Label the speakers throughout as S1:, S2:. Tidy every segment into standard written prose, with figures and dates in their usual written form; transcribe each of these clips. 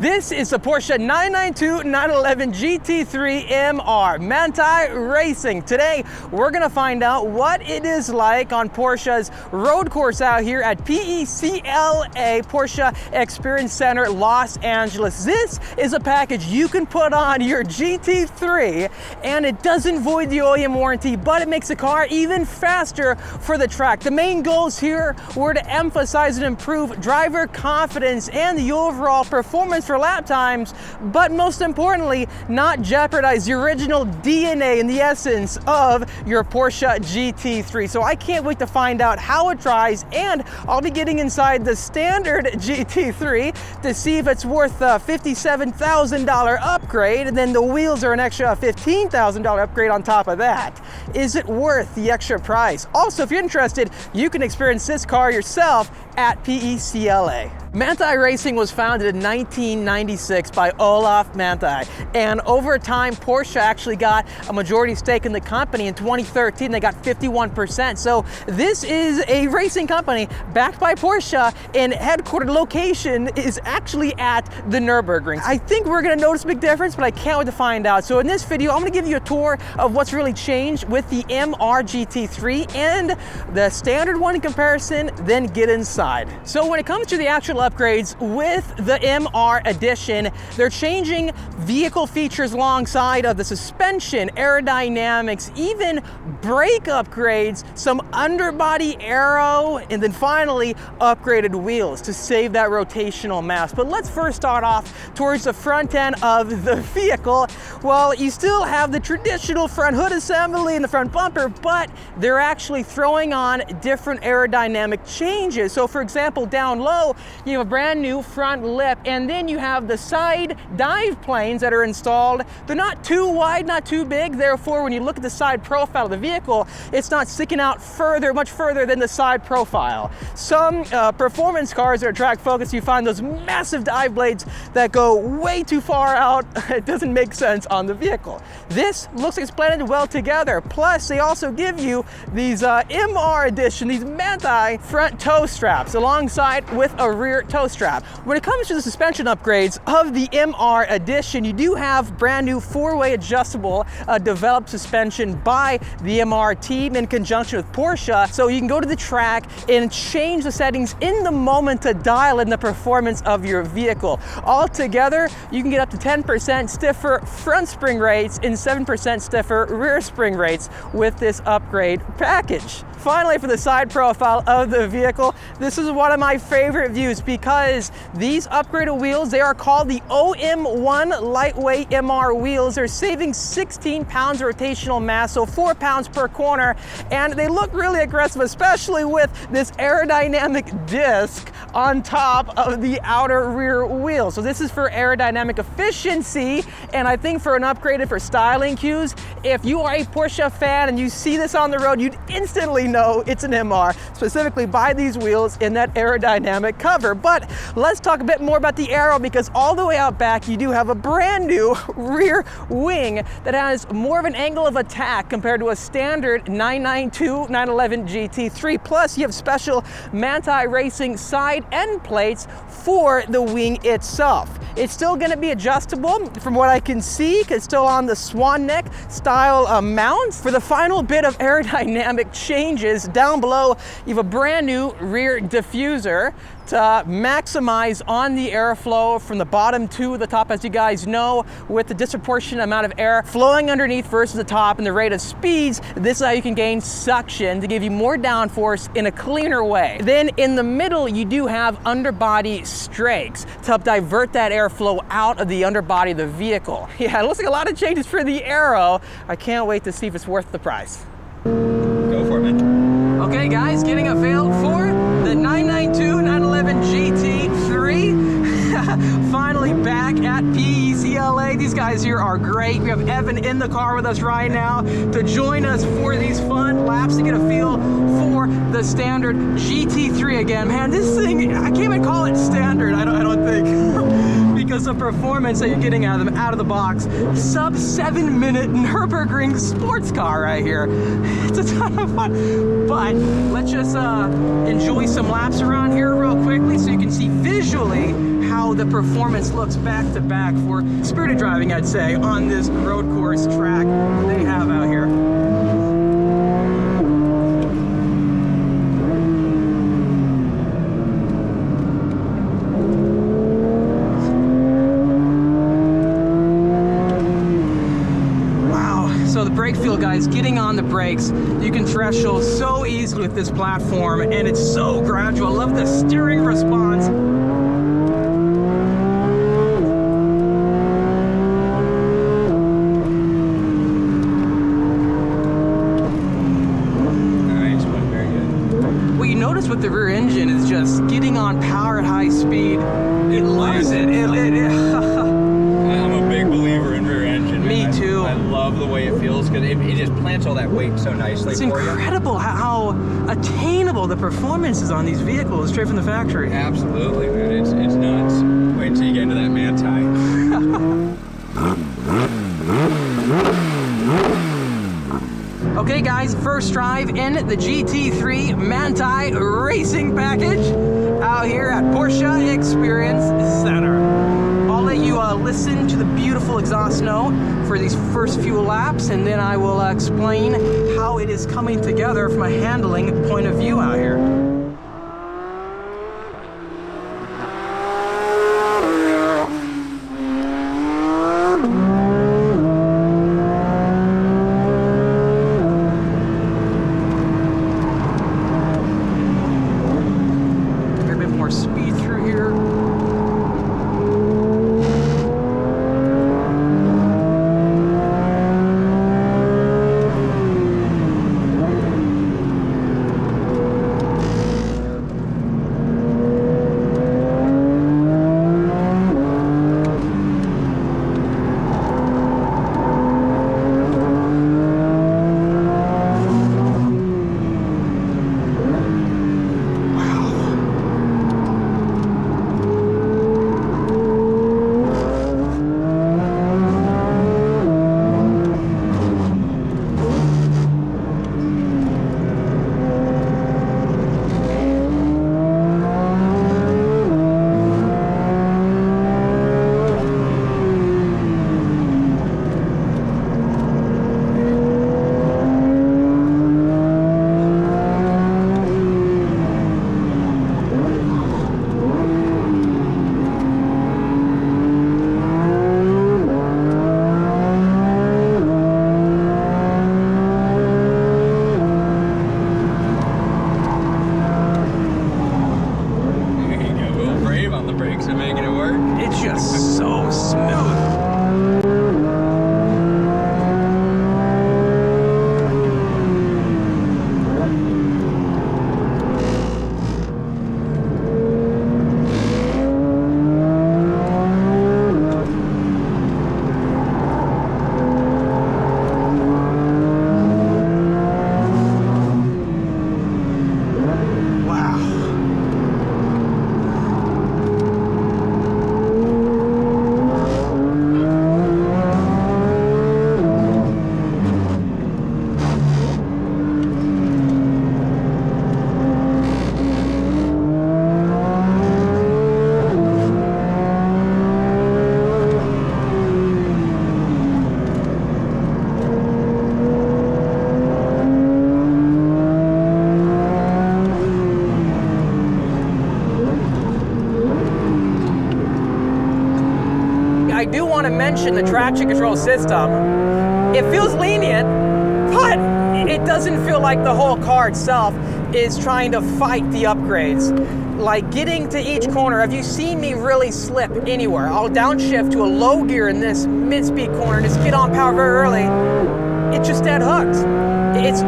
S1: This is the Porsche 992-911 GT3 MR Manthey Racing. Today, we're gonna find out what it is like on Porsche's road course out here at PECLA, Porsche Experience Center, Los Angeles. This is a package you can put on your GT3, and it doesn't void the OEM warranty, but it makes the car even faster for the track. The main goals here were to emphasize and improve driver confidence and the overall performance for lap times, but most importantly, not jeopardize the original DNA and the essence of your Porsche GT3. So I can't wait to find out how it drives, and I'll be getting inside the standard GT3 to see if it's worth a $57,000 upgrade, and then the wheels are an extra $15,000 upgrade on top of that. Is it worth the extra price? Also, if you're interested, you can experience this car yourself at PECLA. Manthey Racing was founded in 1996 by Olaf Manthey, and over time Porsche actually got a majority stake in the company. In 2013 they got 51%, so this is a racing company backed by Porsche, and headquartered location is actually at the Nurburgring. I think we're going to notice a big difference, but I can't wait to find out. So in this video I'm going to give you a tour of what's really changed with the MR GT3 and the standard one in comparison, then get inside. So when it comes to the actual upgrades with the MR Edition, they're changing vehicle features alongside of the suspension, aerodynamics, even brake upgrades, some underbody aero, and then finally upgraded wheels to save that rotational mass. But let's first start off towards the front end of the vehicle. Well, you still have the traditional front hood assembly and the front bumper, but they're actually throwing on different aerodynamic changes. So for example, down low, you have a brand new front lip, and then you have the side dive planes that are installed. They're not too wide, not too big, therefore when you look at the side profile of the vehicle, it's not sticking out much further than the side profile. Some performance cars that are track focused, you find those massive dive blades that go way too far out. It doesn't make sense on the vehicle. This looks like it's blended well together. Plus, they also give you these MR Edition, these Manthey front toe straps alongside with a rear toe strap. When it comes to the suspension upgrades of the MR Edition, you do have brand new four-way adjustable developed suspension by the MR team in conjunction with Porsche, so you can go to the track and change the settings in the moment to dial in the performance of your vehicle. Altogether, you can get up to 10% stiffer front spring rates and 7% stiffer rear spring rates with this upgrade package. Finally, for the side profile of the vehicle, this is one of my favorite views because these upgraded wheels, they are called the OM1 lightweight MR wheels. They're saving 16 pounds of rotational mass, so 4 pounds per corner, and they look really aggressive, especially with this aerodynamic disc on top of the outer rear wheel. So this is for aerodynamic efficiency, and I think for an upgraded for styling cues, if you are a Porsche fan and you see this on the road, you'd instantly know it's an MR, specifically by these wheels in that aerodynamic cover. But let's talk a bit more about the aero, because all the way out back you do have a brand new rear wing that has more of an angle of attack compared to a standard 992-911 GT3. Plus you have special Manthey Racing side end plates for the wing itself. It's still going to be adjustable from what I can see, because it's still on the swan neck style mounts. For the final bit of aerodynamic changes, down below you have a brand new rear diffuser to maximize on the airflow from the bottom to the top. As you guys know, with the disproportionate amount of air flowing underneath versus the top and the rate of speeds, this is how you can gain suction to give you more downforce in a cleaner way. Then in the middle you do have underbody strakes to help divert that airflow out of the underbody of the vehicle. Yeah, it looks like a lot of changes for the aero. I can't wait to see if it's worth the price. Go for it, man. Okay guys, getting a feel for the 992-911 GT3. Finally back at PECLA. These guys here are great. We have Evan in the car with us right now to join us for these fun laps to get a feel for the standard GT3 again. Man, this thing, I can't even call it standard, I don't think. because the performance that you're getting out of them out of the box. Sub 7-minute Nurburgring sports car right here. It's a ton of fun. But let's just enjoy some laps around here real quickly so you can see visually how the performance looks back to back for spirited driving, I'd say, on this road course track they have out here. So the brake feel, guys, getting on the brakes, you can threshold so easily with this platform, and it's so gradual. I love the steering response.
S2: Nice, but very good.
S1: What you notice with the rear engine is just getting on power at high speed. It loves it.
S2: I'm a big believer in rear engine.
S1: Me too.
S2: I love the way it feels because it just plants all that weight so nicely.
S1: It's incredible how attainable the performance is on these vehicles straight from the factory.
S2: Absolutely, man. It's nuts. Wait until you get into that Manthey.
S1: Okay guys, first drive in the GT3 Manthey racing package out here at Porsche Experience Center. I'll let you listen to the beautiful exhaust note for these first few laps, and then I will explain how it is coming together from a handling point of view out here. A bit more speed through here. I do want to mention the traction control system. It feels lenient, but it doesn't feel like the whole car itself is trying to fight the upgrades. Like getting to each corner, have you seen me really slip anywhere? I'll downshift to a low gear in this mid-speed corner, just get on power very early. It's just dead hooked. It's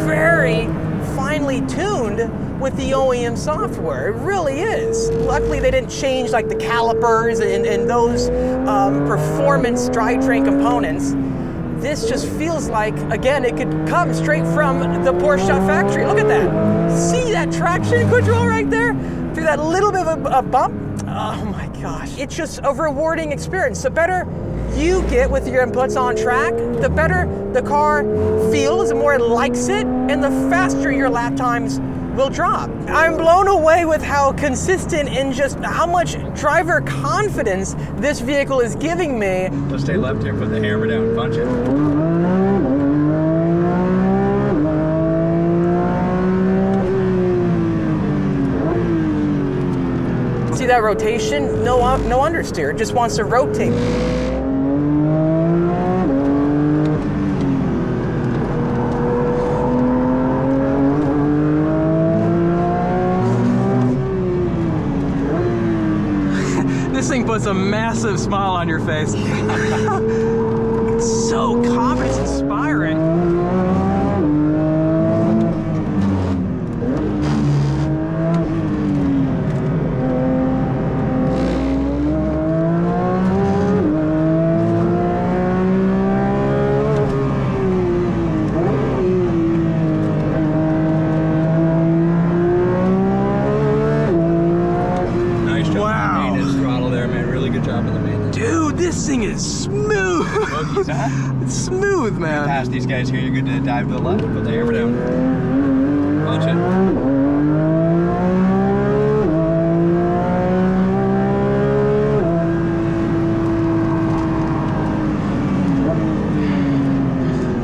S1: very finely tuned with the OEM software. It really is. Luckily they didn't change like the calipers and those performance drivetrain components. This just feels like, again, it could come straight from the Porsche factory. Look at that. See that traction control right there? Through that little bit of a bump? Oh my gosh, it's just a rewarding experience. The better you get with your inputs on track, the better the car feels, the more it likes it, and the faster your lap times will drop. I'm blown away with how consistent and just how much driver confidence this vehicle is giving me.
S2: Let's stay left here, put the hammer down and punch it.
S1: See that rotation? No understeer, it just wants to rotate. This thing puts a massive smile on your face. It's so confidence inspiring. This thing is smooth. It's smooth, man.
S2: Past these guys here, you're good to dive to the left, put the hammer down. Punch it.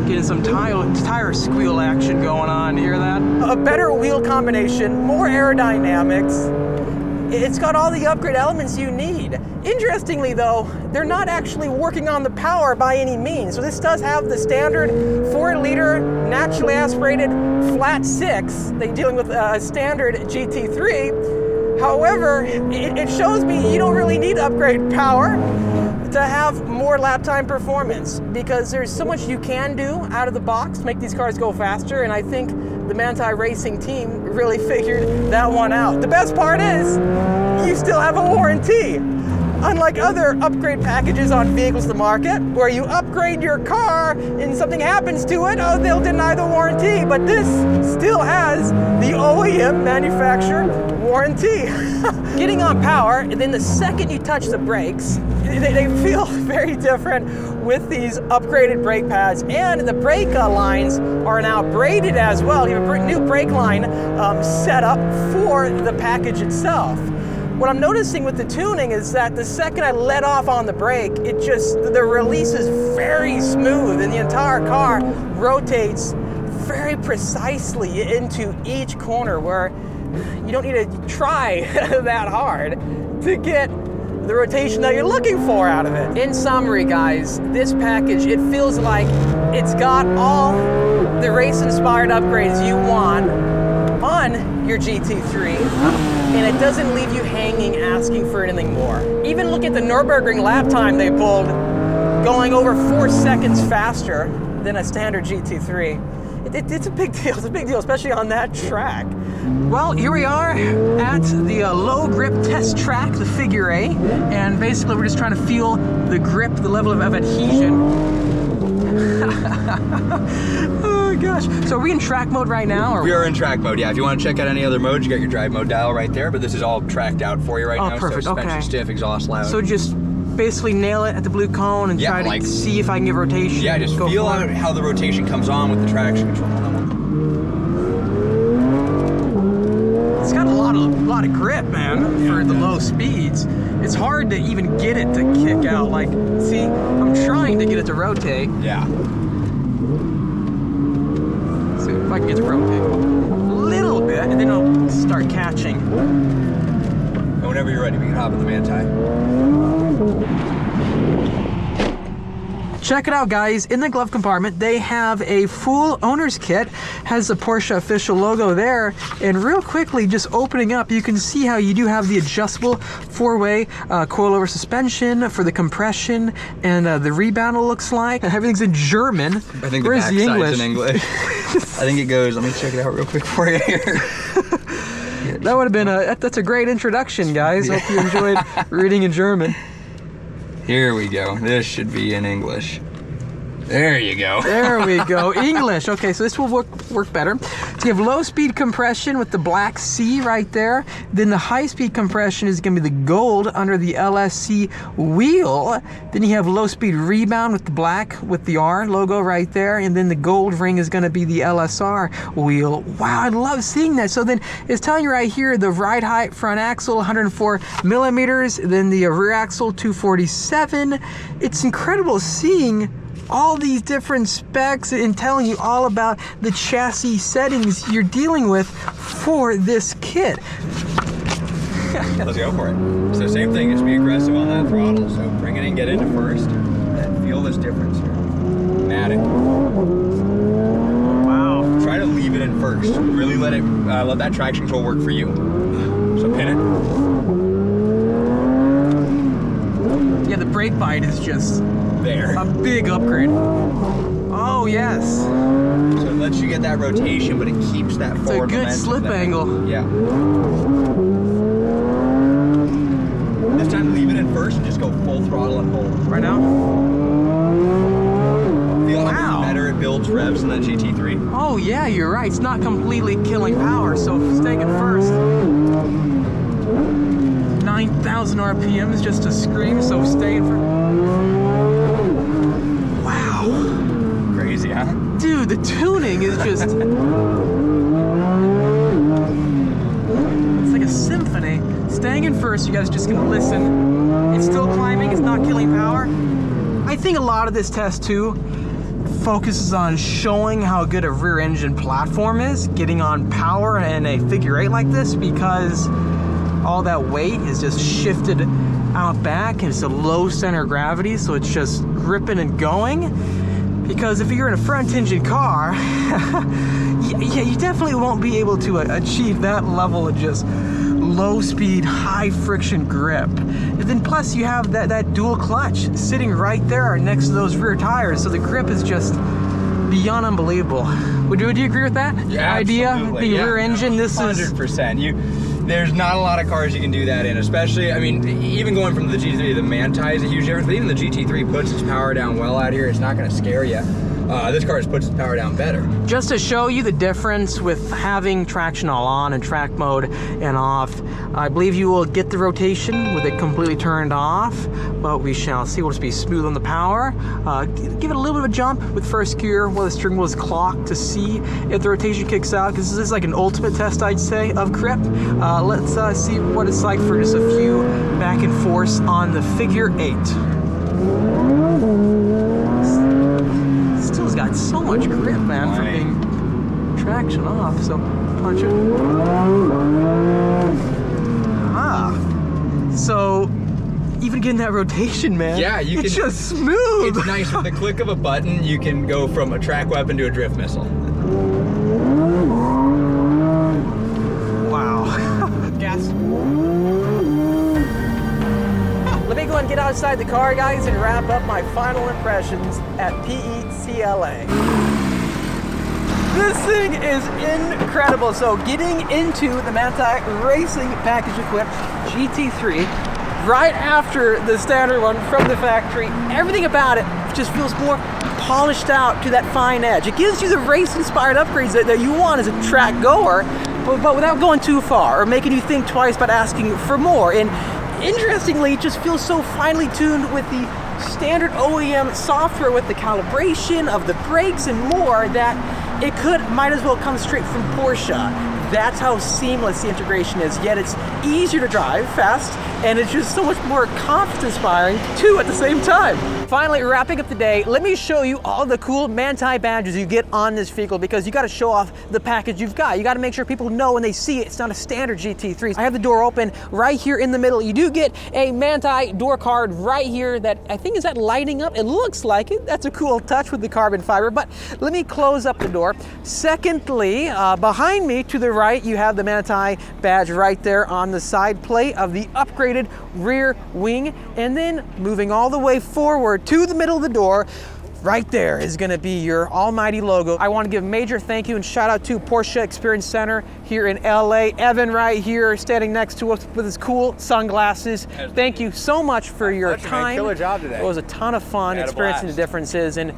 S1: Getting some tire squeal action going on. Hear that? A better wheel combination, more aerodynamics. It's got all the upgrade elements you need. Interestingly though, they're not actually working on the power by any means. So this does have the standard 4-liter naturally aspirated flat 6. They're dealing with a standard GT3. However, it shows me you don't really need to upgrade power to have more lap time performance, because there's so much you can do out of the box to make these cars go faster, and I think the Manthey Racing team really figured that one out. The best part is, you still have a warranty. Unlike other upgrade packages on vehicles to the market, where you upgrade your car and something happens to it, oh, they'll deny the warranty. But this still has the OEM manufacturer warranty. Getting on power, and then the second you touch the brakes, they feel very different with these upgraded brake pads, and the brake lines are now braided as well. You have a new brake line set up for the package itself. What I'm noticing with the tuning is that the second I let off on the brake, the release is very smooth, and the entire car rotates very precisely into each corner, where you don't need to try that hard to get the rotation that you're looking for out of it. In summary, guys, this package, it feels like it's got all the race-inspired upgrades you want on your GT3, and it doesn't leave you hanging asking for anything more. Even look at the Nurburgring lap time they pulled, going over 4 seconds faster than a standard GT3. It's a big deal. It's a big deal, especially on that track. Well, here we are at the low grip test track, the Figure-8, and basically we're just trying to feel the grip, the level of adhesion. Oh gosh. So are we in track mode right now? Or?
S2: We are in track mode, yeah. If you want to check out any other modes, you got your drive mode dial right there, but this is all tracked out for you right now.
S1: Perfect.
S2: So suspension stiff, exhaust loud.
S1: So just basically nail it at the blue cone and try to see if I can get rotation.
S2: Yeah, just feel out how the rotation comes on with the traction control on that one.
S1: It's got a lot of grip, man, for the low speeds. It's hard to even get it to kick out. Like, see, I'm trying to get it to rotate.
S2: Yeah.
S1: See if I can get it to rotate a little bit, and then it'll start catching.
S2: And whenever you're ready, we can hop in the Manthey.
S1: Check it out, guys. In the glove compartment, they have a full owner's kit. Has the Porsche official logo there. And real quickly, just opening up, you can see how you do have the adjustable 4-way coilover suspension for the compression and the rebound, it looks like. Everything's in German.
S2: I think the
S1: Where's the English?
S2: in English. I think it goes, let me check it out real quick for you here.
S1: That would have been that's a great introduction, guys. Hope you enjoyed reading in German.
S2: Here we go. This should be in English. There you go.
S1: There we go. English. Okay, so this will work better. So you have low speed compression with the black C right there. Then the high speed compression is going to be the gold under the LSC wheel. Then you have low speed rebound with the black with the R logo right there. And then the gold ring is going to be the LSR wheel. Wow, I love seeing that. So then it's telling you right here the ride height, front axle 104 millimeters. Then the rear axle 247. It's incredible seeing all these different specs and telling you all about the chassis settings you're dealing with for this kit.
S2: Let's go for it. So same thing, just be aggressive on that throttle. So bring it in, get into first, and feel this difference here. Matic. Wow. Try to leave it in first. Really let that traction control work for you. So pin it.
S1: Yeah, the brake bite is just
S2: there.
S1: A big upgrade. Oh, yes.
S2: So it lets you get that rotation, but it keeps that forward momentum.
S1: It's a good slip angle.
S2: Yeah. This time, leave it in first and just go full throttle and hold.
S1: Right now?
S2: Feel how much better it builds revs in that GT3?
S1: Oh, yeah, you're right. It's not completely killing power, so staying at first. 9,000 RPMs just to scream, so stay in first.
S2: Crazy, huh?
S1: Dude, the tuning is just... It's like a symphony. Staying in first, you guys are just gonna listen. It's still climbing, it's not killing power. I think a lot of this test too focuses on showing how good a rear engine platform is, getting on power in a figure-8 like this, because all that weight is just shifted out back and it's a low center of gravity, so it's just gripping and going. Because if you're in a front engine car, yeah, you definitely won't be able to achieve that level of just low speed, high friction grip. And then plus you have that dual clutch sitting right there next to those rear tires, so the grip is just beyond unbelievable. Would you agree with that?
S2: Yeah,
S1: idea?
S2: Absolutely.
S1: The rear engine, this
S2: 100%. There's not a lot of cars you can do that in, especially, I mean, even going from the GT3 to the Manthey is a huge difference, but even the GT3 puts its power down well out here. It's not going to scare you. This car just puts its power down better.
S1: Just to show you the difference with having traction all on and track mode and off, I believe you will get the rotation with it completely turned off, but we shall see. We'll just be smooth on the power. Give it a little bit of a jump with first gear while the steering wheel is clocked to see if the rotation kicks out, because this is like an ultimate test, I'd say, of grip. Let's see what it's like for just a few back and forth on the Figure-8. Still's got so much grip, man, for being traction off. So punch it. So even getting that rotation, man.
S2: Yeah,
S1: it's just smooth.
S2: It's nice. With the click of a button, you can go from a track weapon to a drift missile.
S1: Wow. Gas. Let me go and get outside the car, guys, and wrap up my final impressions at PECLA. This thing is incredible. So getting into the Manthey Racing package equipped GT3 right after the standard one from the factory, everything about it just feels more polished out to that fine edge. It gives you the race-inspired upgrades that you want as a track goer, but without going too far or making you think twice about asking for more. And interestingly, it just feels so finely tuned with the standard OEM software, with the calibration of the brakes and more, that it might as well come straight from Porsche. That's how seamless the integration is, yet it's easier to drive, fast, and it's just so much more confidence-inspiring too at the same time. Finally, wrapping up the day, let me show you all the cool Manthey badges you get on this vehicle, because you got to show off the package you've got. You got to make sure people know when they see it, it's not a standard GT3. I have the door open right here in the middle. You do get a Manthey door card right here that I think is that lighting up. It looks like it. That's a cool touch with the carbon fiber, but let me close up the door. Secondly, behind me to the right, you have the Manthey badge right there on the side plate of the upgraded rear wing. And then moving all the way forward to the middle of the door, right there is going to be your almighty logo. I want to give a major thank you and shout out to Porsche Experience Center here in LA. Evan right here standing next to us with his cool sunglasses. Thank you so much for your time.
S2: Killer job today.
S1: It was a ton of fun experiencing the differences. And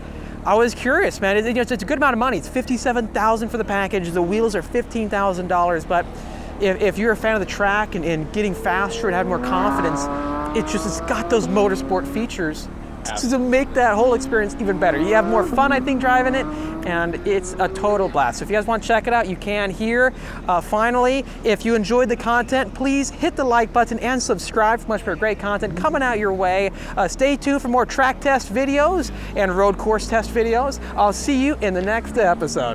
S1: I was curious, man. It's a good amount of money. It's $57,000 for the package. The wheels are $15,000, but if you're a fan of the track and getting faster and having more confidence, it's got those motorsport features to make that whole experience even better. You have more fun, I think, driving it, and it's a total blast. So if you guys want to check it out, you can here. Finally, if you enjoyed the content, please hit the like button and subscribe for much more great content coming out your way. Stay tuned for more track test videos and road course test videos. I'll see you in the next episode.